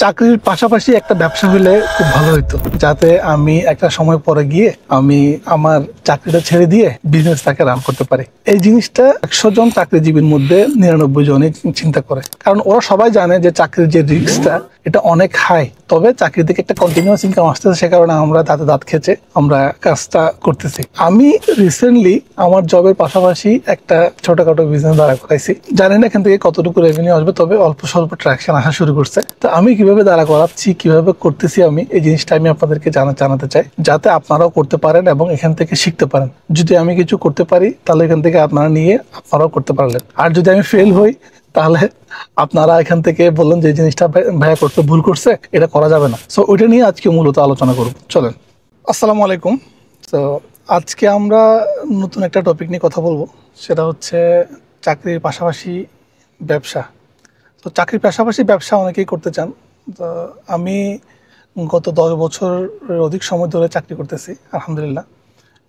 চাকরির পাশাপাশি একটা ব্যবসা হলে খুব ভালো হতো, যাতে আমি একটা সময় পরে গিয়ে আমি আমার চাকরিটা ছেড়ে দিয়ে বিজনেসটাকে রান করতে পারি। এই জিনিসটা 100 জন চাকরিজীবীর মধ্যে 99 জনই চিন্তা করে, কারণ ওরা সবাই জানে যে চাকরির যে রিস্কটা এটা অনেক হাই। তবে চাকরি থেকে একটা কন্টিনিউয়াস ইনকাম আসতেছে, সে কারণে আমরা দাঁতে দাঁত খেচে আমরা কাজটা করতেছি। আমি রিসেন্টলি আমার জবের পাশাপাশি একটা ছোটখাটো বিজনেস দাঁড়া করাইছি। জানি না এখান থেকে কতটুকু রেভিনিউ আসবে, তবে অল্প স্বল্প ট্রাকশন আসা শুরু করছে। তো আমি কিভাবে দাঁড়া করাচ্ছি, কিভাবে করতেছি আমি এই জিনিসটা আমি আপনাদেরকে জানাতে চাই, যাতে আপনারাও করতে পারেন এবং এখান থেকে শিখতে পারেন। যদি আমি কিছু করতে পারি তাহলে এখান থেকে আপনারা নিয়ে আপনারাও করতে পারলেন, আর যদি আমি ফেল হই তাহলে আপনারা এখান থেকে বললেন যে এই জিনিসটা ভাইয়া করতে ভুল করছে, এটা করা যাবে না। সো ওইটা নিয়ে আজকে মূলত আলোচনা করব। চলেন। আসসালামু আলাইকুম। তো আজকে আমরা নতুন একটা টপিক নিয়ে কথা বলবো, সেটা হচ্ছে চাকরির পাশাপাশি ব্যবসা। তো চাকরির পাশাপাশি ব্যবসা অনেকেই করতে চান। তো আমি গত 10 বছরের অধিক সময় ধরে চাকরি করতেছি আলহামদুলিল্লাহ,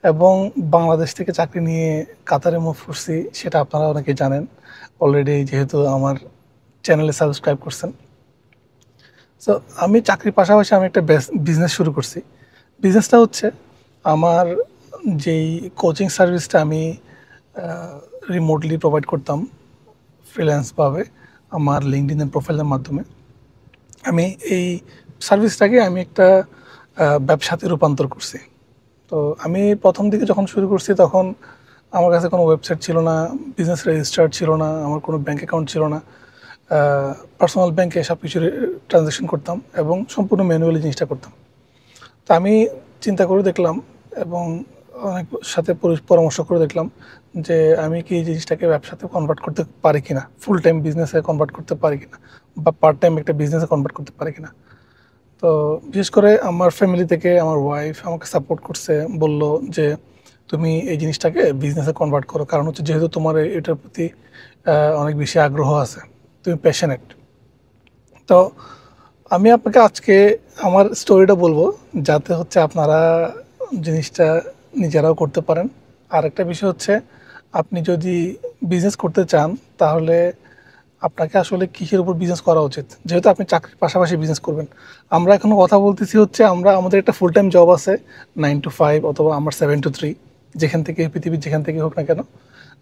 এবং বাংলাদেশ থেকে চাকরি নিয়ে কাতারে মুভ করছি, সেটা আপনারা অনেকেই জানেন অলরেডি, যেহেতু আমার চ্যানেলে সাবস্ক্রাইব করছেন। সো আমি চাকরির পাশাপাশি আমি একটা বিজনেস শুরু করছি। বিজনেসটা হচ্ছে আমার যেই কোচিং সার্ভিসটা আমি রিমোটলি প্রোভাইড করতাম ফ্রিল্যান্সভাবে আমার লিঙ্কডইন প্রোফাইলের মাধ্যমে। আমি এই সার্ভিসটাকে আমি একটা ব্যবসাতে রূপান্তর করছি। তো আমি প্রথম দিকে যখন শুরু করছি তখন আমার কাছে কোনো ওয়েবসাইট ছিল না, বিজনেস রেজিস্টার ছিল না, আমার কোনো ব্যাঙ্ক অ্যাকাউন্ট ছিল না। পার্সোনাল ব্যাংকে সব কিছু ট্রানজ্যাকশন করতাম এবং সম্পূর্ণ ম্যানুয়ালি জিনিসটা করতাম। তো আমি চিন্তা করে দেখলাম এবং অনেক সাথে পরামর্শ করে দেখলাম যে আমি কি এই জিনিসটাকে ব্যবসাতে কনভার্ট করতে পারি কিনা, ফুল টাইম বিজনেসে কনভার্ট করতে পারি কিনা, বা পার্ট টাইম একটা বিজনেসে কনভার্ট করতে পারি কিনা। তো বিশেষ করে আমার ফ্যামিলি থেকে আমার ওয়াইফ আমাকে সাপোর্ট করছে, বলল যে তুমি এই জিনিসটাকে বিজনেসে কনভার্ট করো, কারণ হচ্ছে যেহেতু তোমার এটার প্রতি অনেক বেশি আগ্রহ আছে, তুমি প্যাশনেট। তো আমি আপনাকে আজকে আমার স্টোরিটা বলবো, যাতে হচ্ছে আপনারা জিনিসটা নিজেরাও করতে পারেন। আর একটা বিষয় হচ্ছে, আপনি যদি বিজনেস করতে চান তাহলে আপনাকে আসলে কিসের উপর বিজনেস করা উচিত, যেহেতু আপনি চাকরির পাশাপাশি বিজনেস করবেন। আমরা এখনও কথা বলতেছি হচ্ছে আমাদের একটা ফুল টাইম জব আছে 9 to 5 অথবা আমার 7 to 3, যেখান থেকে পৃথিবীর যেখান থেকে হোক না কেন।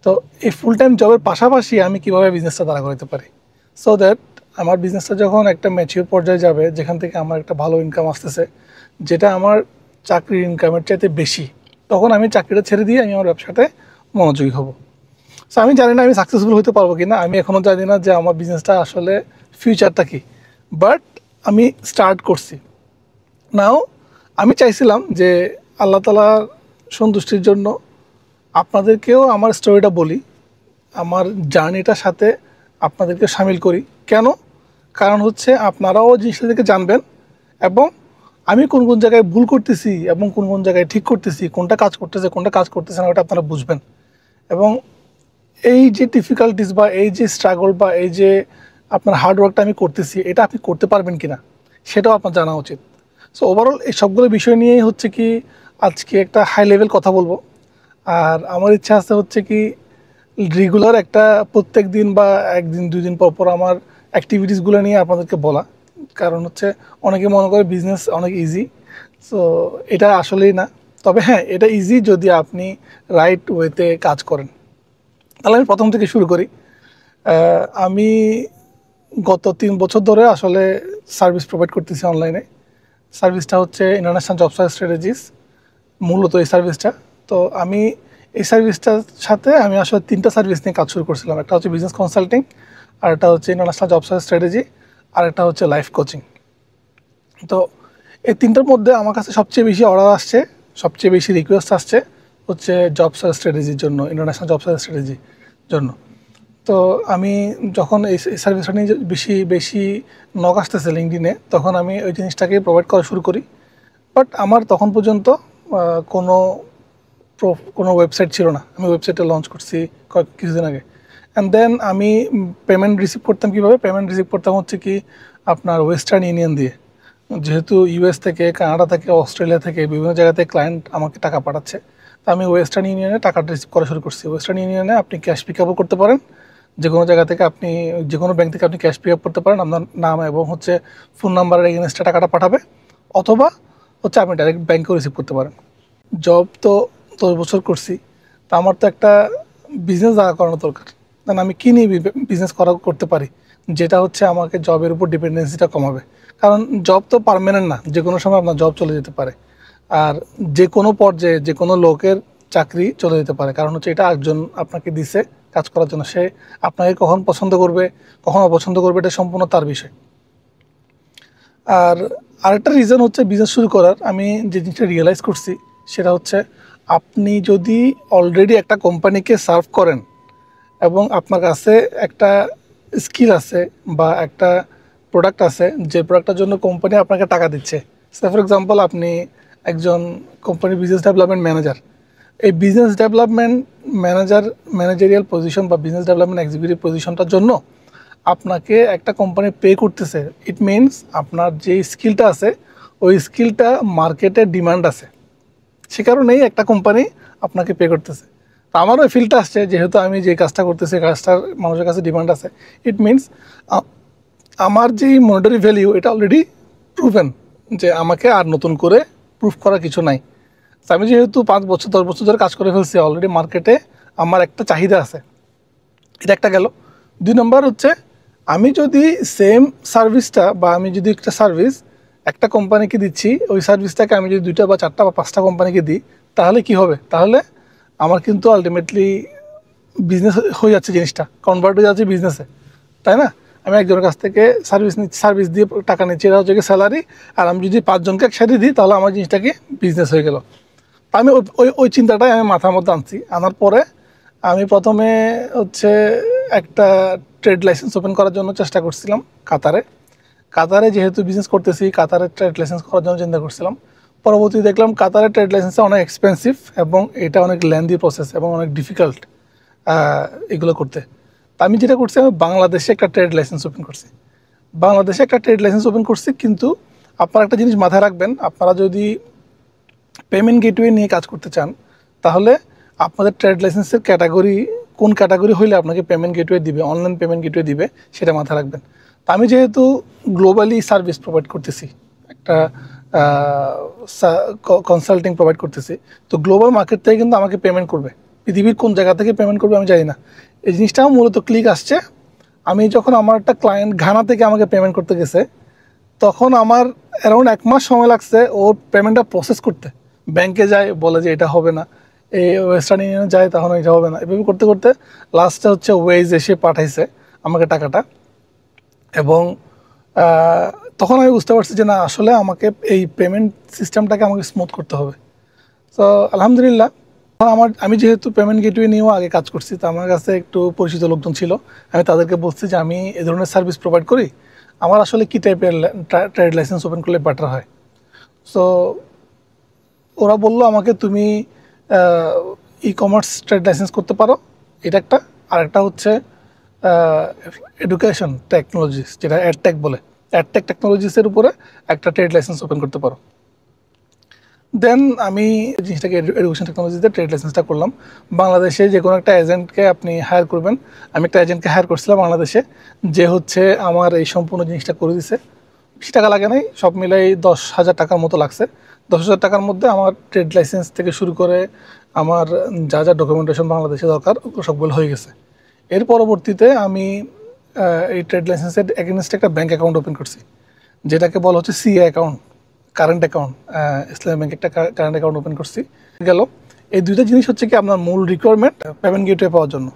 তো এই ফুল টাইম জবের পাশাপাশি আমি কীভাবে বিজনেসটা দাঁড়া করাতে পারি, সো দ্যাট আমার বিজনেসটা যখন একটা ম্যাচিউর পর্যায়ে যাবে, যেখান থেকে আমার একটা ভালো ইনকাম আসতেছে, যেটা আমার চাকরির ইনকামের চাইতে বেশি, তখন আমি চাকরিটা ছেড়ে দিয়ে আমি আমার ব্যবসাতে মনোযোগী হব। সো আমি জানি না আমি সাকসেসফুল হতে পারবো কিনা, আমি এখনও জানি না যে আমার বিজনেসটা আসলে ফিউচারটা কী, বাট আমি স্টার্ট করছি। নাও আমি চাইছিলাম যে আল্লাহ তাআলার সন্তুষ্টির জন্য আপনাদেরকেও আমার স্টোরিটা বলি, আমার জার্নিটার সাথে আপনাদেরকে সামিল করি। কেন? কারণ হচ্ছে আপনারাও জিনিসটা থেকে জানবেন, এবং আমি কোন কোন জায়গায় ভুল করতেছি এবং কোন কোন জায়গায় ঠিক করতেছি, কোনটা কাজ করতেছে কোনটা কাজ করতেছে না, ওটা আপনারা বুঝবেন। এবং এই যে ডিফিকাল্টিস বা এই যে স্ট্রাগল বা এই যে আপনার হার্ডওয়ার্কটা আমি করতেছি, এটা আপনি করতে পারবেন কিনা সেটাও আপনার জানা উচিত। সো ওভারঅল এই সবগুলো বিষয় নিয়েই হচ্ছে কি আজকে একটা হাই লেভেল কথা বলবো। আর আমার ইচ্ছা আছে হচ্ছে কি রেগুলার একটা প্রত্যেক দিন বা একদিন 2 দিন পর পর আমার অ্যাক্টিভিটিসগুলো নিয়ে আপনাদেরকে বলা। কারণ হচ্ছে অনেকে মনে করে বিজনেস অনেক ইজি, সো এটা আসলেই না। তবে হ্যাঁ, এটা ইজি যদি আপনি রাইট ওয়েতে কাজ করেন। তাহলে আমি প্রথম থেকে শুরু করি। আমি গত 3 বছর ধরে আসলে সার্ভিস প্রোভাইড করতেছি অনলাইনে। সার্ভিসটা হচ্ছে ইন্টারন্যাশনাল জব সার্চ স্ট্র্যাটেজিস, মূলত এই সার্ভিসটা। তো আমি এই সার্ভিসটার সাথে আমি আসলে 3টা সার্ভিস নিয়ে কাজ শুরু করছিলাম। একটা হচ্ছে বিজনেস কনসাল্টিং, আর একটা হচ্ছে ইন্টারন্যাশনাল জব সার্চ স্ট্র্যাটেজি, আর একটা হচ্ছে লাইফ কোচিং। তো এই 3টার মধ্যে আমার কাছে সবচেয়ে বেশি অর্ডার আসছে, সবচেয়ে বেশি রিকোয়েস্ট আসছে হচ্ছে জব সার্চ স্ট্র্যাটেজির জন্য, ইন্টারন্যাশনাল জব সার্চ স্ট্র্যাটেজির জন্য। তো আমি যখন এই সার্ভিসটা নিয়ে বেশি বেশি নক আসতেছে লিঙ্কডইনে, তখন আমি ওই জিনিসটাকে প্রোভাইড করা শুরু করি। বাট আমার তখন পর্যন্ত কোনো কোনো ওয়েবসাইট ছিল না। আমি ওয়েবসাইটটা লঞ্চ করছি কিছুদিন আগে। অ্যান্ড দেন আমি পেমেন্ট রিসিভ করতাম কীভাবে? পেমেন্ট রিসিভ করতাম হচ্ছে কি আপনার ওয়েস্টার্ন ইউনিয়ন দিয়ে। যেহেতু ইউএস থেকে, কানাডা থেকে, অস্ট্রেলিয়া থেকে বিভিন্ন জায়গাতে ক্লায়েন্ট আমাকে টাকা পাঠাচ্ছে, তো আমি ওয়েস্টার্ন ইউনিয়নে টাকাটা রিসিভ করা শুরু করছি। ওয়েস্টার্ন ইউনিয়নে আপনি ক্যাশ পিক আপও করতে পারেন, যে কোনো জায়গা থেকে আপনি যে কোনো ব্যাংক থেকে আপনি ক্যাশ পে আপ করতে পারেন, আপনার নাম এবং হচ্ছে ফোন নাম্বারের এগেনস্টে টাকাটা পাঠাবে, অথবা হচ্ছে আপনি ডাইরেক্ট ব্যাংকেও রিসিভ করতে পারেন। জব তো 10 বছর করছি, তা আমার তো একটা বিজনেস দাঁড়া করানো দরকার। কারণ আমি কী নিয়ে বিজনেস করতে পারি যেটা হচ্ছে আমাকে জবের উপর ডিপেন্ডেন্সিটা কমাবে। কারণ জব তো পার্মানেন্ট না, যে কোনো সময় আপনার জব চলে যেতে পারে, আর যে কোনো পর্যায়ে যে কোনো লোকের চাকরি চলে যেতে পারে। কারণ হচ্ছে এটা একজন আপনাকে দিছে কাজ করার জন্য, সে আপনাকে কখন পছন্দ করবে কখন অপছন্দ করবে এটা সম্পূর্ণ তার বিষয়। আর আরেকটা রিজন হচ্ছে বিজনেস শুরু করার, আমি যে জিনিসটা রিয়েলাইজ করছি সেটা হচ্ছে আপনি যদি অলরেডি একটা কোম্পানিকে সার্ভ করেন এবং আপনার কাছে একটা স্কিল আছে বা একটা প্রোডাক্ট আছে, যে প্রোডাক্টের জন্য কোম্পানি আপনাকে টাকা দিচ্ছে। সে ফর এক্সাম্পল আপনি একজন কোম্পানির বিজনেস ডেভেলপমেন্ট ম্যানেজার। এই বিজনেস ডেভেলপমেন্ট ম্যানেজারিয়াল পজিশন বা বিজনেস ডেভেলপমেন্ট এক্সিকিউটিভ পজিশনটার জন্য আপনাকে একটা কোম্পানি পে করতেছে। ইট মিনস আপনার যে স্কিলটা আছে ওই স্কিলটা মার্কেটে ডিমান্ড আছে, সে কারণেই একটা কোম্পানি আপনাকে পে করতেছে। তো আমারও এই ফিল্ডটা আসছে, যেহেতু আমি যে কাজটা করতেছি কাজটার মানুষের কাছে ডিমান্ড আছে। ইট মিনস আমার যে মনিটারি ভ্যালিউ এটা অলরেডি প্রুভেন, যে আমাকে আর নতুন করে প্রুফ করার কিছু নাই। তো আমি যেহেতু 5 বছর 10 বছর ধরে কাজ করে ফেলছি, অলরেডি মার্কেটে আমার একটা চাহিদা আছে, এটা একটা গেল। 2 নম্বর হচ্ছে আমি যদি সেম সার্ভিসটা বা আমি যদি একটা সার্ভিস একটা কোম্পানিকে দিচ্ছি, ওই সার্ভিসটাকে আমি যদি 2টা বা 4টা বা 5টা কোম্পানিকে দিই, তাহলে কি হবে? তাহলে আমার কিন্তু আলটিমেটলি বিজনেস হয়ে যাচ্ছে, জিনিসটা কনভার্ট হয়ে যাচ্ছে বিজনেসে, তাই না? আমি একজনের কাছ থেকে সার্ভিস দিয়ে টাকা নিচ্ছি, এটা হচ্ছে স্যালারি। আর আমি যদি 5 জনকে একসাথে দিই তাহলে আমার জিনিসটাকে বিজনেস হয়ে গেল। আমি ওই ওই চিন্তাটাই আমি মাথার মধ্যে আনছি। আনার পরে আমি প্রথমে হচ্ছে একটা ট্রেড লাইসেন্স ওপেন করার জন্য চেষ্টা করছিলাম কাতারে যেহেতু বিজনেস করতেছি, কাতারে ট্রেড লাইসেন্স করার জন্য চিন্তা করছিলাম। পরবর্তীতে দেখলাম কাতারের ট্রেড লাইসেন্সটা অনেক এক্সপেন্সিভ এবং এটা অনেক লেন্দি প্রসেস এবং অনেক ডিফিকাল্ট এগুলো করতে। তা আমি যেটা করছি, আমি বাংলাদেশে একটা ট্রেড লাইসেন্স ওপেন করছি। কিন্তু আপনারা একটা জিনিস মাথায় রাখবেন, আপনারা যদি পেমেন্ট গেটওয়ে নিয়ে কাজ করতে চান তাহলে আপনাদের ট্রেড লাইসেন্সের কোন ক্যাটাগরি হইলে আপনাকে পেমেন্ট গেটওয়ে দিবে, অনলাইন পেমেন্ট গেটওয়ে দিবে, সেটা মাথায় রাখবেন। তো আমি যেহেতু গ্লোবালি সার্ভিস প্রোভাইড করতেছি, একটা কনসাল্টিং প্রোভাইড করতেছি, তো গ্লোবাল মার্কেট থেকে কিন্তু আমাকে পেমেন্ট করবে। পৃথিবীর কোন জায়গা থেকে পেমেন্ট করবে আমি জানি না। এই জিনিসটাও মূলত ক্লিক আসছে আমি যখন আমার একটা ক্লায়েন্ট ঘানা থেকে আমাকে পেমেন্ট করতে গেছে, তখন আমার অ্যারাউন্ড 1 মাস সময় লাগছে ওর পেমেন্টটা প্রসেস করতে। ব্যাংকে যায়, বলে যে এটা হবে না, এই ওয়েস্টার্ন ইউনিয়নে যায়, তখন এটা হবে না, এভাবে করতে করতে লাস্টে হচ্ছে ওয়েজ এসে পাঠাইছে আমাকে টাকাটা। এবং তখন আমি বুঝতে পারছি যে না, আসলে আমাকে এই পেমেন্ট সিস্টেমটাকে আমাকে স্মুথ করতে হবে। তো আলহামদুলিল্লাহ, আমি যেহেতু পেমেন্ট গেটওয়ে নিয়েও আগে কাজ করছি, তো আমার কাছে একটু পরিচিত লোকজন ছিল। আমি তাদেরকে বলছি যে আমি এই ধরনের সার্ভিস প্রোভাইড করি, আমার আসলে কী টাইপের ট্রেড লাইসেন্স ওপেন করলে বেটার হয়। সো ওরা বললো আমাকে তুমি ই কমার্স ট্রেড লাইসেন্স করতে পারো, এটা একটা। আরেকটা হচ্ছে এডুকেশন টেকনোলজিস, যেটা অ্যাডটেক বলে, অ্যাডটেক টেকনোলজিসের উপরে একটা ট্রেড লাইসেন্স ওপেন করতে পারো। দেন আমি জিনিসটাকে এডুকেশন টেকনোলজিতে ট্রেড লাইসেন্সটা করলাম। বাংলাদেশে যে কোনো একটা এজেন্টকে আপনি হায়ার করবেন, আমি একটা এজেন্টকে হায়ার করছিলাম বাংলাদেশে, যে হচ্ছে আমার এই সম্পূর্ণ জিনিসটা করে দিছে। বেশি টাকা লাগে নাই, সব মিলাই 10,000 টাকার মতো লাগছে। 10,000 টাকার মধ্যে আমার ট্রেড লাইসেন্স থেকে শুরু করে আমার যা যা ডকুমেন্টেশন বাংলাদেশে দরকার সবগুলো হয়ে গেছে। এর পরবর্তীতে আমি এই ট্রেড লাইসেন্সের এগেনস্টে একটা ব্যাঙ্ক অ্যাকাউন্ট ওপেন করছি, যেটাকে বলা হচ্ছে সিএ অ্যাকাউন্ট, কারেন্ট অ্যাকাউন্ট। ইসলামী ব্যাংকে একটা কারেন্ট অ্যাকাউন্ট ওপেন করছি। গেল এই দুইটা জিনিস হচ্ছে কি আপনার মূল রিকোয়ারমেন্ট পেমেন্ট গেটওয়ে পাওয়ার জন্য।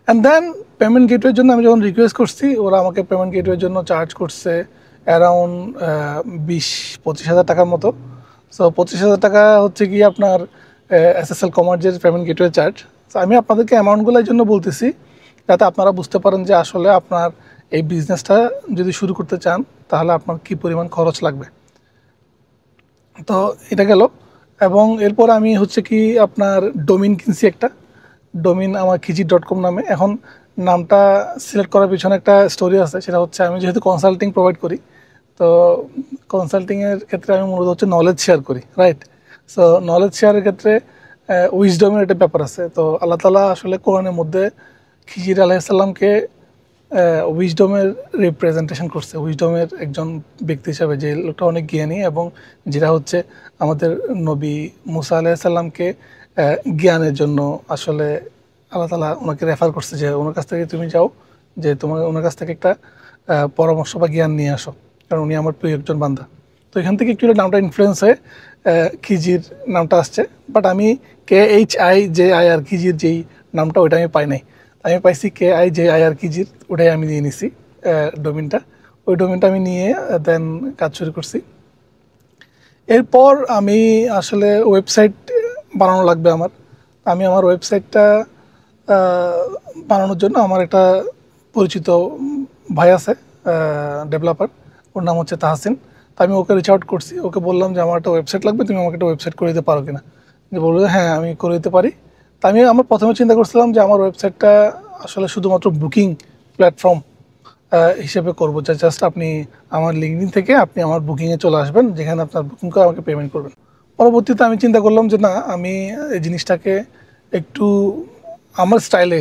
অ্যান্ড দেন পেমেন্ট গেটওয়ের জন্য আমি যখন রিকোয়েস্ট করছি, ওরা আমাকে পেমেন্ট গেটওয়ের জন্য চার্জ করছে অ্যারাউন্ড 20-25 হাজার টাকার মতো। সো 25,000 টাকা হচ্ছে কি আপনার এসএসএল কমার্সের পেমেন্ট গেটওয়ে চার্জ। সো আমি আপনাদেরকে অ্যামাউন্টগুলো এই জন্য বলতেছি যাতে আপনারা বুঝতে পারেন যে আসলে আপনার এই বিজনেসটা যদি শুরু করতে চান তাহলে আপনার কী পরিমাণ খরচ লাগবে। তো এটা গেল। এবং এরপর আমি হচ্ছে কি আপনার ডোমিন কিনছি, একটা ডোমিন আমার kijit.com নামে। এখন নামটা সিলেক্ট করার পিছনে একটা স্টোরি আছে, সেটা হচ্ছে আমি যেহেতু কনসাল্টিং প্রোভাইড করি, তো কনসাল্টিংয়ের ক্ষেত্রে আমি মূলত হচ্ছে নলেজ শেয়ার করি, রাইট? সো নলেজ শেয়ারের ক্ষেত্রে উইজডমের একটা ব্যাপার আছে। তো আল্লাহ তাআলা আসলে কোরআনের মধ্যে খিজির আলাইসাল্লামকে উইজডমের রিপ্রেজেন্টেশন করছে, উইজডমের একজন ব্যক্তি হিসাবে, যে লোকটা অনেক জ্ঞানী, এবং যেটা হচ্ছে আমাদের নবী মুসা আলাইসাল্লামকে জ্ঞানের জন্য আসলে আল্লাহ তাআলা ওনাকে রেফার করছে যে ওনার কাছ থেকে তুমি যাও, যে তোমার ওনার কাছ থেকে একটা পরামর্শ বা জ্ঞান নিয়ে আসো, কারণ উনি আমার প্রিয় একজন বান্দা। তো এখান থেকে একটু নামটা ইনফ্লুয়েন্স হয়ে খিজির নামটা আসছে। বাট আমি KHIJIR খিজির যেই নামটা, ওইটা আমি পাই নাই। আমি পাইছি KIJIR খিজির, ওটাই আমি নিয়ে নিছি ডোমিনটা। ওই ডোমিনটা আমি নিয়ে দেন কাজ শুরু করছি। এরপর আমি আসলে ওয়েবসাইট বানানো লাগবে আমার। আমি আমার ওয়েবসাইটটা বানানোর জন্য আমার একটা পরিচিত ভাই আছে, ডেভেলপার, ওর নাম হচ্ছে তাহসিন। তো আমি ওকে রিচ আউট করছি, ওকে বললাম যে আমার একটা ওয়েবসাইট লাগবে, তুমি আমাকে একটা ওয়েবসাইট করে দিতে পারো কিনা। যে বললো হ্যাঁ আমি করে দিতে পারি। তা আমি আমার প্রথমে চিন্তা করছিলাম যে আমার ওয়েবসাইটটা আসলে শুধুমাত্র বুকিং প্ল্যাটফর্ম হিসেবে করবো, যে জাস্ট আপনি আমার লিঙ্কডিন থেকে আপনি আমার বুকিংয়ে চলে আসবেন, যেখানে আপনার বুকিং করে আমাকে পেমেন্ট করবেন। পরবর্তীতে আমি চিন্তা করলাম যে না, আমি এই জিনিসটাকে একটু আমার স্টাইলে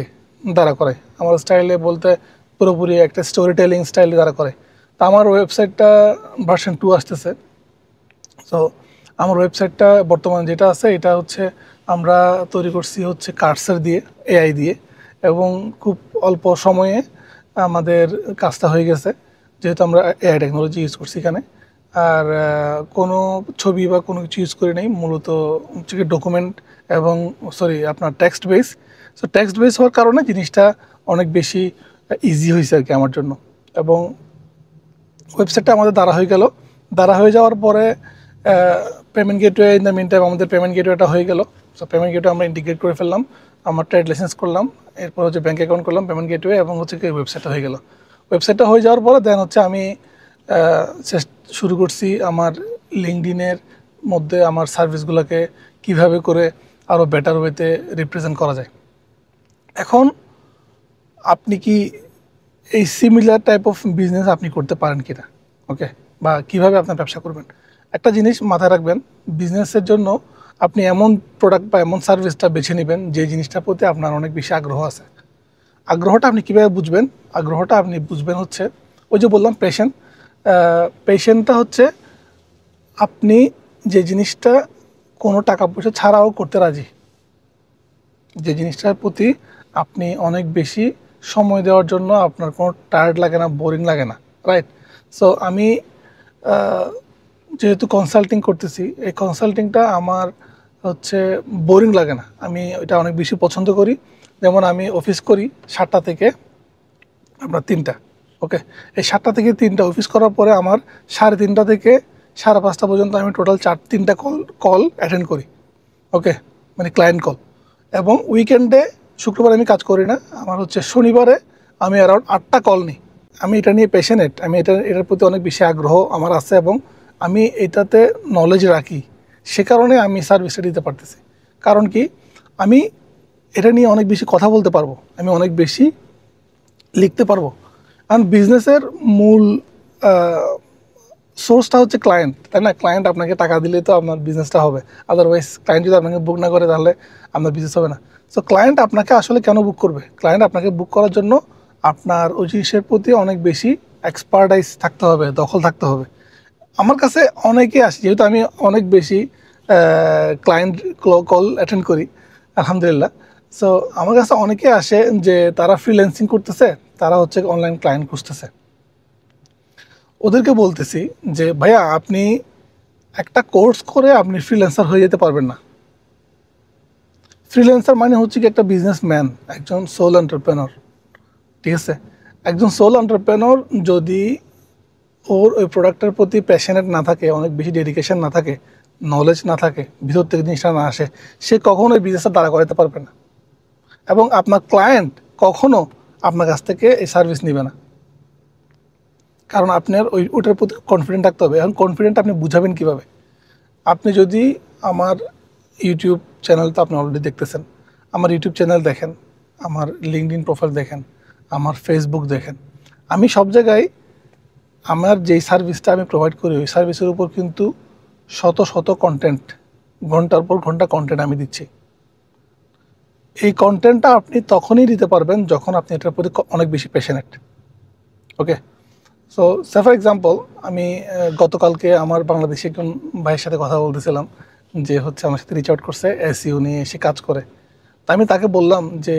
দ্বারা করাই। আমার স্টাইলে বলতে পুরোপুরি একটা স্টোরি টেলিং স্টাইলে দ্বারা করে। তা আমার ওয়েবসাইটটা ভার্সন 2 আসতেছে। সো আমার ওয়েবসাইটটা বর্তমানে যেটা আছে, এটা হচ্ছে আমরা তৈরি করছি হচ্ছে কার্সার দিয়ে, AI দিয়ে, এবং খুব অল্প সময়ে আমাদের কাজটা হয়ে গেছে, যেহেতু আমরা AI টেকনোলজি ইউজ করছি এখানে। আর কোনো ছবি বা কোনো কিছু ইউজ করি নাই, মূলত হচ্ছে কি ডকুমেন্ট এবং আপনার text base. So text base হওয়ার কারণে জিনিসটা অনেক বেশি ইজি হয়েছে আর কি আমার জন্য। এবং ওয়েবসাইটটা আমাদের দ্বারা হয়ে গেল। দ্বারা হয়ে যাওয়ার পরে payment gateway, in the mean time আমাদের পেমেন্ট গেটওয়েটা হয়ে গেল। সো পেমেন্ট গেটওয়ে আমরা ইন্টিগ্রেট করে ফেললাম, আমার ট্রেড লাইসেন্স করলাম, এরপর হচ্ছে ব্যাঙ্ক অ্যাকাউন্ট করলাম, পেমেন্ট গেটওয়ে, এবং হচ্ছে কি ওয়েবসাইটটা হয়ে গেল। ওয়েবসাইটটা হয়ে যাওয়ার পরে দেন হচ্ছে আমি শুরু করছি আমার লিঙ্কডিনের মধ্যে আমার সার্ভিসগুলোকে কিভাবে করে আরও বেটার ওয়েতে রিপ্রেজেন্ট করা যায়। এখন আপনি কি এই সিমিলার টাইপ অফ বিজনেস আপনি করতে পারেন কিনা, ওকে, বা কিভাবে আপনার ব্যবসা করবেন। একটা জিনিস মাথায় রাখবেন, বিজনেসের জন্য আপনি এমন প্রোডাক্ট বা এমন সার্ভিসটা বেছে নেবেন যে জিনিসটার প্রতি আপনার অনেক বেশি আগ্রহ আছে। আগ্রহটা আপনি কীভাবে বুঝবেন? আগ্রহটা আপনি বুঝবেন হচ্ছে ওই যে বললাম পেশেন্টটা হচ্ছে আপনি যে জিনিসটা কোনো টাকা পয়সা ছাড়াও করতে রাজি, যে জিনিসটার প্রতি আপনি অনেক বেশি সময় দেওয়ার জন্য আপনার কোনো টায়ার্ড লাগে না, বোরিং লাগে না, রাইট? সো আমি যেহেতু কনসাল্টিং করতেছি, এই কনসাল্টিংটা আমার হচ্ছে বোরিং লাগে না, আমি এটা অনেক বেশি পছন্দ করি। যেমন আমি অফিস করি 7টা থেকে আপনার 3টা, ওকে। এই 7টা থেকে 3টা অফিস করার পরে আমার 3:30 থেকে 5:30 পর্যন্ত আমি টোটাল 3টা কল অ্যাটেন্ড করি, ওকে, মানে ক্লায়েন্ট কল। এবং উইকেন্ডে শুক্রবার আমি কাজ করি না, আমার হচ্ছে শনিবারে আমি অ্যারাউন্ড 8টা কল নিই। আমি এটা নিয়ে প্যাশনেট, আমি এটার প্রতি অনেক বেশি আগ্রহ আমার আছে, এবং আমি এটাতে নলেজ রাখি, সে কারণে আমি সার্ভিসটা দিতে পারতেছি। কারণ কি, আমি এটা নিয়ে অনেক বেশি কথা বলতে পারবো, আমি অনেক বেশি লিখতে পারবো। কারণ বিজনেসের মূল সোর্সটা হচ্ছে ক্লায়েন্ট, তাই না? ক্লায়েন্ট আপনাকে টাকা দিলে তো আপনার বিজনেসটা হবে, আদারওয়াইজ ক্লায়েন্ট যদি আপনাকে বুক না করে তাহলে আপনার বিজনেস হবে না। সো ক্লায়েন্ট আপনাকে আসলে কেন বুক করবে? ক্লায়েন্ট আপনাকে বুক করার জন্য আপনার ওই জিনিসের প্রতি অনেক বেশি এক্সপার্টাইজ থাকতে হবে, দখল থাকতে হবে। আমার কাছে অনেকে আসে, যেহেতু আমি অনেক বেশি ক্লায়েন্ট কল অ্যাটেন্ড করি আলহামদুলিল্লাহ। সো আমার কাছে অনেকে আসে যে তারা ফ্রিল্যান্সিং করতেছে, তারা হচ্ছে অনলাইন ক্লায়েন্ট খুঁজতেছে। ওদেরকে বলতেছি যে ভাইয়া, আপনি একটা কোর্স করে আপনি ফ্রিল্যান্সার হয়ে যেতে পারবেন না। ফ্রিল্যান্সার মানে হচ্ছে কি একটা বিজনেসম্যান, একজন সোল এন্টারপ্রেনর, ঠিক আছে? একজন সোল এন্টারপ্রেনর যদি ওর ওই প্রোডাক্টের প্রতি প্যাশনেট না থাকে, অনেক বেশি ডেডিকেশন না থাকে, নলেজ না থাকে, ভিতর থেকে জিনিসটা না আসে, সে কখনোই বিজনেসটা দাঁড়া করাতে পারবে না। এবং আপনার ক্লায়েন্ট কখনো আপনার কাছ থেকে এই সার্ভিস নেবে না, কারণ আপনার ওইটার প্রতি কনফিডেন্ট থাকতে হবে। এখন কনফিডেন্ট আপনি বুঝাবেন কীভাবে? আপনি যদি আমার ইউটিউব চ্যানেল, তো আপনি অলরেডি দেখতেছেন, আমার ইউটিউব চ্যানেল দেখেন, আমার লিঙ্কডইন প্রোফাইল দেখেন, আমার ফেসবুক দেখেন, আমি সব জায়গায় আমার যেই সার্ভিসটা আমি প্রোভাইড করি ওই সার্ভিসের উপর কিন্তু শত শত কন্টেন্ট, ঘন্টার পর ঘন্টা কন্টেন্ট আমি দিচ্ছি। এই কন্টেন্টটা আপনি তখনই দিতে পারবেন যখন আপনি এটার প্রতি অনেক বেশি passionate. Okay, so for example আমি গতকালকে আমার বাংলাদেশি একজন ভাইয়ের সাথে কথা বলতেছিলাম, যে হচ্ছে আমার সাথে রিচ আউট করছে, এসইও নিয়ে এসে কাজ করে। তা আমি তাকে বললাম যে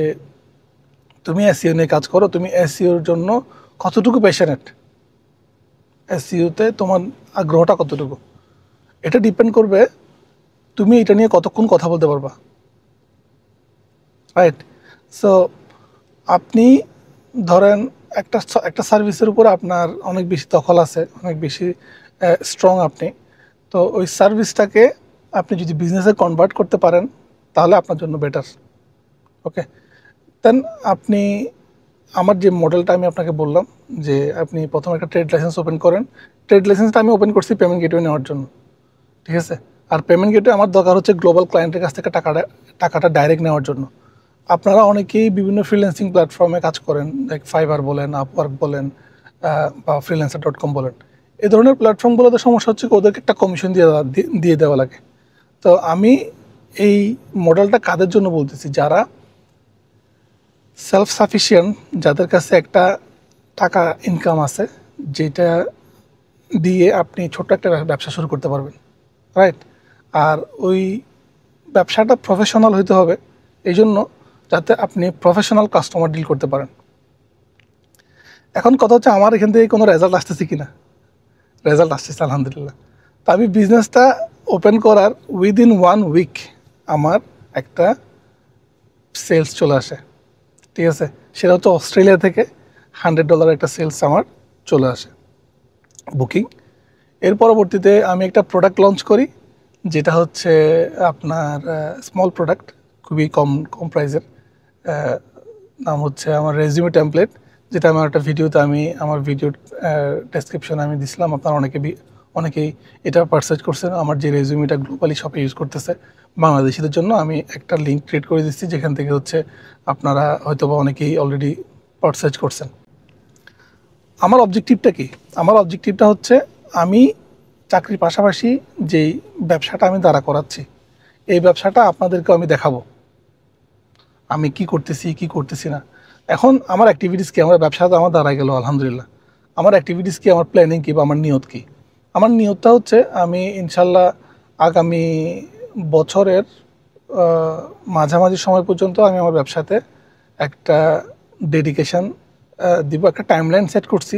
তুমি এসইও নিয়ে কাজ করো, তুমি এসইওর জন্য কতটুকু প্যাশনেট, এসইওতে তোমার আগ্রহটা কতটুকু, এটা ডিপেন্ড করবে তুমি এটা নিয়ে কতক্ষণ কথা বলতে পারবা, রাইট? সো আপনি ধরেন একটা একটা সার্ভিসের উপর আপনার অনেক বেশি দখল আছে, অনেক বেশি স্ট্রং আপনি, তো ওই সার্ভিসটাকে আপনি যদি বিজনেসে কনভার্ট করতে পারেন তাহলে আপনার জন্য বেটার। ওকে, দেন আপনি আমার যে মডেলটা আমি আপনাকে বললাম, যে আপনি প্রথমে একটা ট্রেড লাইসেন্স ওপেন করেন। ট্রেড লাইসেন্সটা আমি ওপেন করছি পেমেন্ট গেটওয়ে নেওয়ার জন্য, ঠিক আছে? আর পেমেন্ট গেটওয়ে আমার দরকার হচ্ছে গ্লোবাল ক্লায়েন্টের কাছ থেকে টাকাটা ডাইরেক্ট নেওয়ার জন্য। আপনারা অনেকেই বিভিন্ন ফ্রিল্যান্সিং প্ল্যাটফর্মে কাজ করেন, লাইক ফাইবার বলেন, আপওয়ার্ক বলেন, বা freelancer.com বলেন। এই ধরনের প্ল্যাটফর্মগুলোতে সমস্যা হচ্ছে ওদেরকে একটা কমিশন দিয়ে দেওয়া লাগে। তো আমি এই মডেলটা কাদের জন্য বলতেছি, যারা সেলফ সাফিসিয়েন্ট, যাদের কাছে একটা টাকা ইনকাম আছে, যেটা দিয়ে আপনি ছোট্ট একটা ব্যবসা শুরু করতে পারবেন, রাইট? আর ওই ব্যবসাটা প্রফেশনাল হইতে হবে, এই জন্য যাতে আপনি প্রফেশনাল কাস্টমার ডিল করতে পারেন। এখন কথা হচ্ছে আমার এখান থেকে কোনো রেজাল্ট আসতেছে কিনা। রেজাল্ট আসতেছে আলহামদুলিল্লাহ। তো আমি বিজনেসটা ওপেন করার উইদিন 1 উইক আমার একটা সেলস চলে আসে, ঠিক আছে? সেটা হচ্ছে অস্ট্রেলিয়া থেকে $100 একটা সেলস আমার চলে আসে, বুকিং। এর পরবর্তীতে আমি একটা প্রোডাক্ট লঞ্চ করি, যেটা হচ্ছে আপনার স্মল প্রোডাক্ট, খুবই কম কম প্রাইসের। নাম হচ্ছে আমার রেজিউমে টেমপ্লেট, যেটা আমার একটা ভিডিওতে আমি আমার ভিডিওর ডেসক্রিপশনে আমি দিছিলাম। আপনারা অনেকেই এটা পারচেজ করছেন। আমার যে রেজিউমেটা গ্লোবালি শপে ইউজ করতেছে বাংলাদেশিদের জন্য, আমি একটা লিঙ্ক ক্রিয়েট করে দিচ্ছি, যেখান থেকে হচ্ছে আপনারা হয়তো বা অনেকেই অলরেডি পারচেজ করছেন। আমার অবজেক্টিভটা কি? আমার অবজেক্টিভটা হচ্ছে আমি চাকরির পাশাপাশি যেই ব্যবসাটা আমি দাঁড়া করাচ্ছি, এই ব্যবসাটা আপনাদেরকে আমি দেখাবো আমি কি করতেছি না। এখন আমার অ্যাক্টিভিটিস কি? আমার ব্যবসা তো আমার দাঁড়ায় গেল আলহামদুলিল্লাহ। আমার অ্যাক্টিভিটিস কি, আমার প্ল্যানিং কি, বা আমার নিয়ত কি? আমার নিয়তটা হচ্ছে আমি ইনশাল্লাহ আগামী বছরের মাঝামাঝি সময় পর্যন্ত আমি আমার ব্যবসাতে একটা ডেডিকেশন দিব, একটা টাইমলাইন সেট করছি,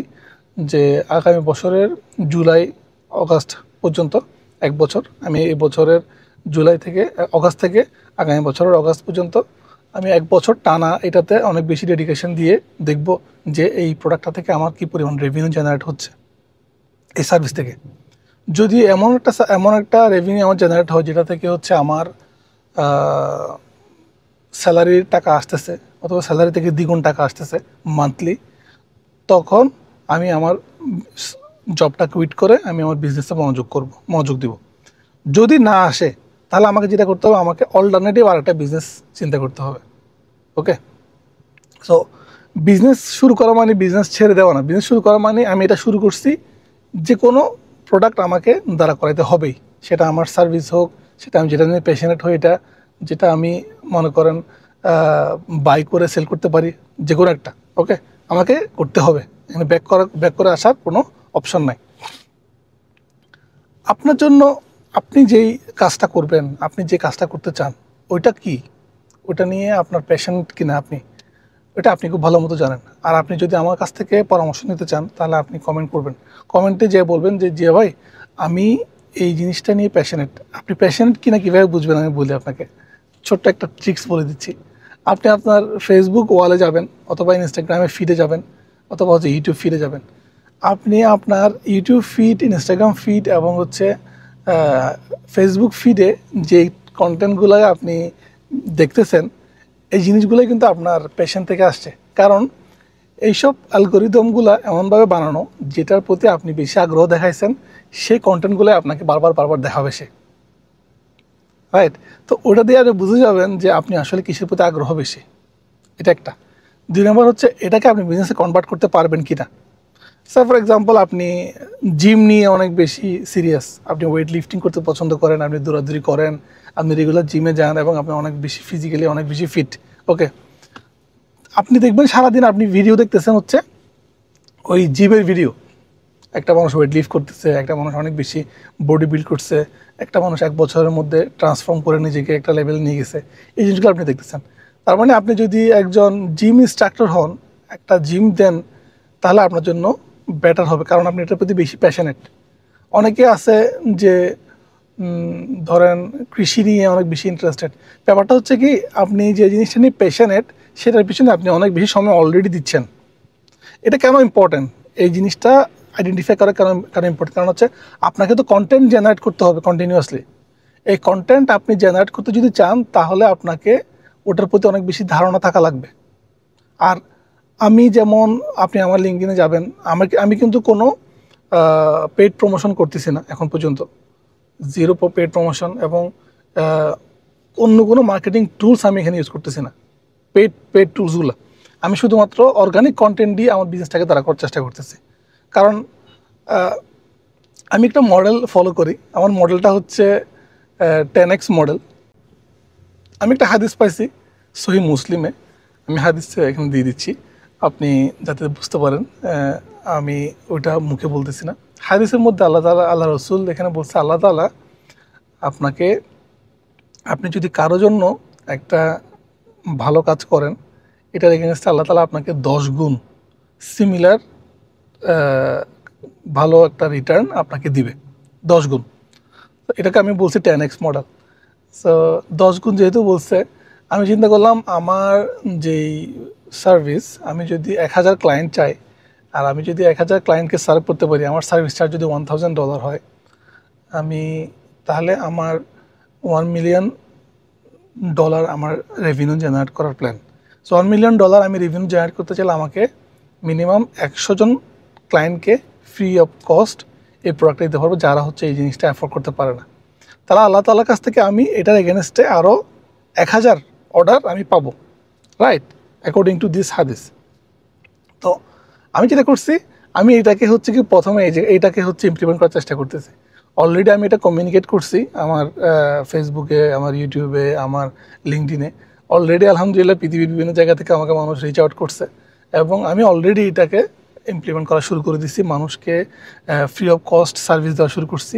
যে আগামী বছরের জুলাই অগাস্ট পর্যন্ত 1 বছর, আমি এই বছরের জুলাই থেকে অগাস্ট থেকে আগামী বছরের অগাস্ট পর্যন্ত আমি 1 বছর টানা এটাতে অনেক বেশি ডেডিকেশন দিয়ে দেখব যে এই প্রোডাক্টটা থেকে আমার কি পরিমাণ রেভিনিউ জেনারেট হচ্ছে এই সার্ভিস থেকে। যদি এমন একটা রেভিনিউ আমার জেনারেট হয় যেটা থেকে হচ্ছে আমার স্যালারির টাকা আসতেছে, অথবা স্যালারি থেকে দ্বিগুণ টাকা আসতেছে মান্থলি, তখন আমি আমার জবটা কুইট করে আমি আমার বিজনেসে মনোযোগ দিব। যদি না আসে তাহলে আমাকে যেটা করতে হবে, আমাকে অল্টারনেটিভ আর একটা বিজনেস চিন্তা করতে হবে। ওকে, সো বিজনেস শুরু করা মানে বিজনেস ছেড়ে দেওয়া না। বিজনেস শুরু করা মানে আমি এটা শুরু করছি, যে কোনো প্রোডাক্ট আমাকে দাঁড়া করাইতে হবেই, সেটা আমার সার্ভিস হোক, সেটা আমি যেটা নিয়ে প্যাশনেট হই, যেটা আমি মনে করেন বাই করে সেল করতে পারি, যে কোনো একটা। ওকে, আমাকে করতে হবে, এখানে ব্যাক করে আসার কোনো অপশন নাই। আপনার জন্য আপনি যেই কাজটা করবেন, আপনি যে কাজটা করতে চান, ওইটা কি, ওটা নিয়ে আপনার প্যাশনেট কিনা ওটা আপনি খুব ভালো মতো জানেন। আর আপনি যদি আমার কাছ থেকে পরামর্শ নিতে চান, তাহলে আপনি কমেন্ট করবেন, কমেন্টে যে বলবেন যে জিয়া ভাই আমি এই জিনিসটা নিয়ে প্যাশনেট। আপনি প্যাশনেট কিনা কীভাবে বুঝবেন আমি বলি আপনাকে, ছোট্ট একটা ট্রিক্স বলে দিচ্ছি। আপনি আপনার ফেসবুক ওয়ালে যাবেন, অথবা ইনস্টাগ্রামে ফিডে যাবেন, অথবা হচ্ছে ইউটিউব ফিডে যাবেন। আপনি আপনার ইউটিউব ফিড, ইনস্টাগ্রাম ফিড এবং হচ্ছে ফেসবুক ফিডে যে কন্টেন্টগুলো আপনি দেখতেছেন, এই জিনিসগুলোই কিন্তু আপনার প্যাশন থেকে আসছে। কারণ এইসব অ্যালগোরিদমগুলো এমনভাবে বানানো, যেটার প্রতি আপনি বেশি আগ্রহ দেখাইছেন, সেই কন্টেন্টগুলো আপনাকে বারবার দেখাবে সে, রাইট? তো ওটা দিয়ে আপনি বুঝে যাবেন যে আপনি আসলে কিসের প্রতি আগ্রহ বেশি। এটা একটা। 2 নম্বর হচ্ছে এটাকে আপনি বিজনেসে কনভার্ট করতে পারবেন কি না। ফর এক্সাম্পল, আপনি জিম নিয়ে অনেক বেশি সিরিয়াস, আপনি ওয়েট লিফটিং করতে পছন্দ করেন, আপনি দৌড়াদৌড়ি করেন, আপনি রেগুলার জিমে যান এবং আপনি অনেক বেশি ফিজিক্যালি অনেক বেশি ফিট। ওকে, আপনি দেখবেন সারাদিন আপনি ভিডিও দেখতেছেন হচ্ছে ওই জিমের ভিডিও, একটা মানুষ ওয়েট লিফট করতেছে, একটা মানুষ অনেক বেশি বডি বিল্ড করছে, একটা মানুষ 1 বছরের মধ্যে ট্রান্সফর্ম করে নিজেকে একটা লেভেল নিয়ে গেছে, এই জিনিসগুলো আপনি দেখতেছেন। তার মানে আপনি যদি একজন জিম ইনস্ট্রাক্টর হন, একটা জিম দেন, তাহলে আপনার জন্য বেটার হবে, কারণ আপনি এটার প্রতি বেশি প্যাশনেট। অনেকে আছে যে ধরেন কৃষি নিয়ে অনেক বেশি ইন্টারেস্টেড। ব্যাপারটা হচ্ছে কি, আপনি যে জিনিসটা নিয়ে প্যাশনেট সেটার পিছনে আপনি অনেক বেশি সময় অলরেডি দিচ্ছেন। এটা কেন ইম্পর্টেন্ট, এই জিনিসটা আইডেন্টিফাই করা কেন ইম্পর্টেন্ট, কারণ হচ্ছে আপনাকে তো কন্টেন্ট জেনারেট করতে হবে কন্টিনিউয়াসলি। এই কন্টেন্ট আপনি জেনারেট করতে যদি চান, তাহলে আপনাকে ওটার প্রতি অনেক বেশি ধারণা থাকা লাগবে। আর আমি যেমন, আপনি আমার লিঙ্কডিনে যাবেন, আমি কিন্তু কোনো পেইড প্রমোশন করতেছি না এখন পর্যন্ত, 0 পেইড প্রমোশন, এবং অন্য কোনো মার্কেটিং টুলস আমি এখানে ইউজ করতেছি না, পেইড টুলসগুলো। আমি শুধুমাত্র অর্গানিক কন্টেন্ট দিয়ে আমার বিজনেসটাকে দাঁড়া করার চেষ্টা করতেছি। কারণ আমি একটা মডেল ফলো করি, আমার মডেলটা হচ্ছে 10x মডেল। আমি একটা হাদিস পাইছি সহিহ মুসলিমে, আমি হাদিস এখানে দিয়ে দিচ্ছি আপনি যাতে বুঝতে পারেন, আমি ওইটা মুখে বলতেছি না। হাদিসের মধ্যে আল্লাহ রসুল এখানে বলছে, আল্লাহ তাআলা আপনাকে, আপনি যদি কারো জন্য একটা ভালো কাজ করেন, এটার এগেনস্টে আল্লাহ তাআলা আপনাকে 10 গুণ সিমিলার ভালো একটা রিটার্ন আপনাকে দিবে, 10 গুণ। তো এটাকে আমি বলছি 10x মডেল। সো 10 গুণ যেহেতু বলছে, আমি চিন্তা করলাম আমার যেই সার্ভিস, আমি যদি 1000 ক্লায়েন্ট চাই, আর আমি যদি 1000 ক্লায়েন্টকে সার্ভ করতে পারি, আমার সার্ভিস চার্জ যদি $1000 হয়, আমি তাহলে আমার $1 মিলিয়ন আমার রেভিনিউ জেনারেট করার প্ল্যান। সো $1 মিলিয়ন আমি রেভিনিউ জেনারেট করতে চাইলে আমাকে মিনিমাম 100 জন ক্লায়েন্টকে ফ্রি অফ কস্ট এই প্রোডাক্টটা দিতে পারবো, যারা হচ্ছে এই জিনিসটা অ্যাফোর্ড করতে পারে না। তাহলে আল্লাহ তাআলার কাছ থেকে আমি এটার এগেনস্টে আরও 1000 অর্ডার আমি পাবো, রাইট, অ্যাকর্ডিং টু দিস হাদিস। তো আমি যেটা করছি, আমি এটাকে হচ্ছে কি প্রথমে এইটাকে হচ্ছে ইমপ্লিমেন্ট করার চেষ্টা করতেছি। অলরেডি আমি এটা কমিউনিকেট করছি আমার ফেসবুকে, আমার ইউটিউবে, আমার লিঙ্কডিনে। অলরেডি আলহামদুলিল্লাহ পৃথিবীর বিভিন্ন জায়গা থেকে আমাকে মানুষ রিচ আউট করছে, এবং আমি অলরেডি এটাকে ইমপ্লিমেন্ট করা শুরু করে দিচ্ছি, মানুষকে ফ্রি অফ কস্ট সার্ভিস দেওয়া শুরু করছি,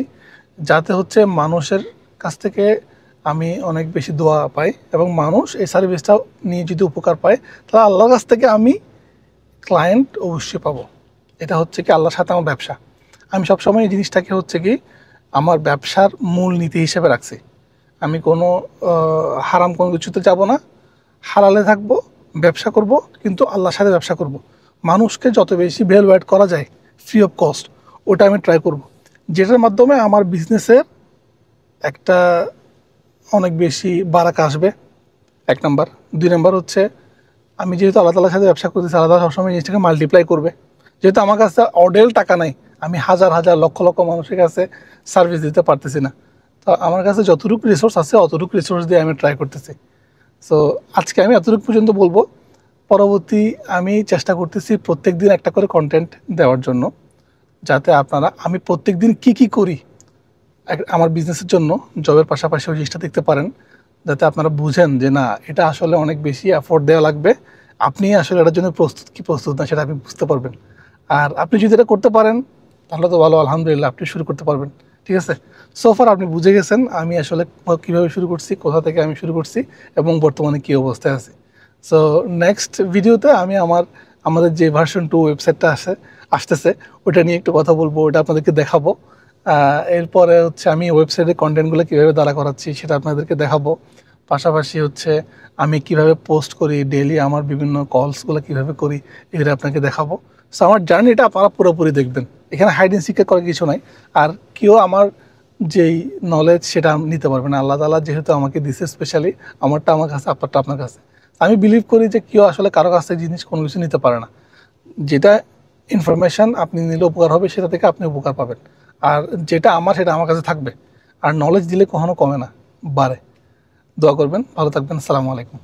যাতে হচ্ছে মানুষের কাছ থেকে আমি অনেক বেশি দোয়া পাই, এবং মানুষ এই সার্ভিসটা নিয়ে যদি উপকার পায়, তাহলে আল্লাহর কাছ থেকে আমি ক্লায়েন্ট অবশ্যই পাবো। এটা হচ্ছে কি আল্লাহর সাথে আমার ব্যবসা। আমি সবসময় এই জিনিসটাকে হচ্ছে কি আমার ব্যবসার মূল নীতি হিসেবে রাখছি। আমি কোনো হারাম কোনো কিছুতে যাব না, হালালে থাকবো, ব্যবসা করব, কিন্তু আল্লাহর সাথে ব্যবসা করব। মানুষকে যত বেশি ভ্যালু অ্যাড করা যায় ফ্রি অফ কস্ট, ওটা আমি ট্রাই করব, যেটার মাধ্যমে আমার বিজনেসের একটা অনেক বেশি বারাকা আসবে, 1 নাম্বার। 2 নাম্বার হচ্ছে, আমি যেহেতু আল্লাহ তাআলার সাথে ব্যবসা করতেছি, আল্লাহ তাআলা সবসময় জিনিসটাকে মাল্টিপ্লাই করবে। যেহেতু আমার কাছে অডেল টাকা নাই, আমি হাজার হাজার লক্ষ লক্ষ মানুষের কাছে সার্ভিস দিতে পারতেছি না, তো আমার কাছে যতটুকু রিসোর্স আছে অতটুকু রিসোর্স দিয়ে আমি ট্রাই করতেছি। সো আজকে আমি এতটুকু পর্যন্ত বলবো, পরবর্তী আমি চেষ্টা করতেছি প্রত্যেক দিন একটা করে কন্টেন্ট দেওয়ার জন্য, যাতে আপনারা আমি প্রত্যেক দিন কী করি আমার বিজনেসের জন্য, জবের পাশাপাশি ওই জিনিসটা দেখতে পারেন, যাতে আপনারা বুঝেন যে না, এটা আসলে অনেক বেশি এফোর্ট দেওয়া লাগবে, আপনি আসলে এটার জন্য প্রস্তুত কি প্রস্তুত না সেটা আপনি বুঝতে পারবেন। আর আপনি যদি এটা করতে পারেন তাহলে তো ভালো, আলহামদুলিল্লাহ, আপনি শুরু করতে পারবেন। ঠিক আছে, সোফার আপনি বুঝে গেছেন আমি আসলে কীভাবে শুরু করছি, কোথা থেকে আমি শুরু করছি, এবং বর্তমানে কী অবস্থায় আছি। সো নেক্সট ভিডিওতে আমি আমাদের যে ভার্সন 2 ওয়েবসাইটটা আসতেছে ওটা নিয়ে একটু কথা বলবো, ওটা আপনাদেরকে দেখাবো। এরপরে হচ্ছে আমি ওয়েবসাইটে কন্টেন্টগুলো কীভাবে দাঁড়া করাচ্ছি সেটা আপনাদেরকে দেখাবো। পাশাপাশি হচ্ছে আমি কিভাবে পোস্ট করি ডেইলি, আমার বিভিন্ন কলসগুলো কিভাবে করি এগুলো আপনাকে দেখাবো। সো আমার জার্নিটা আপনারা পুরোপুরি দেখবেন, এখানে হাইড অ্যান্ড সিক করার কিছু নাই। আর কেউ আমার যেই নলেজ সেটা নিতে পারবে না, আল্লাহ তাআলা যেহেতু আমাকে দিছে স্পেশালি, আমারটা আমার কাছে, আপনারটা আপনার কাছে। আমি বিলিভ করি যে কেউ আসলে কারো কাছ থেকে জিনিস কোনো কিছু নিতে পারে না, যেটা ইনফরমেশান আপনি নিলে উপকার হবে সেটা থেকে আপনি উপকার পাবেন, আর যেটা আমার সেটা আমার কাছে থাকবে। আর নলেজ দিলে কখনো কমে না, বাড়ে। দোয়া করবেন, ভালো থাকবেন, আসসালামু আলাইকুম।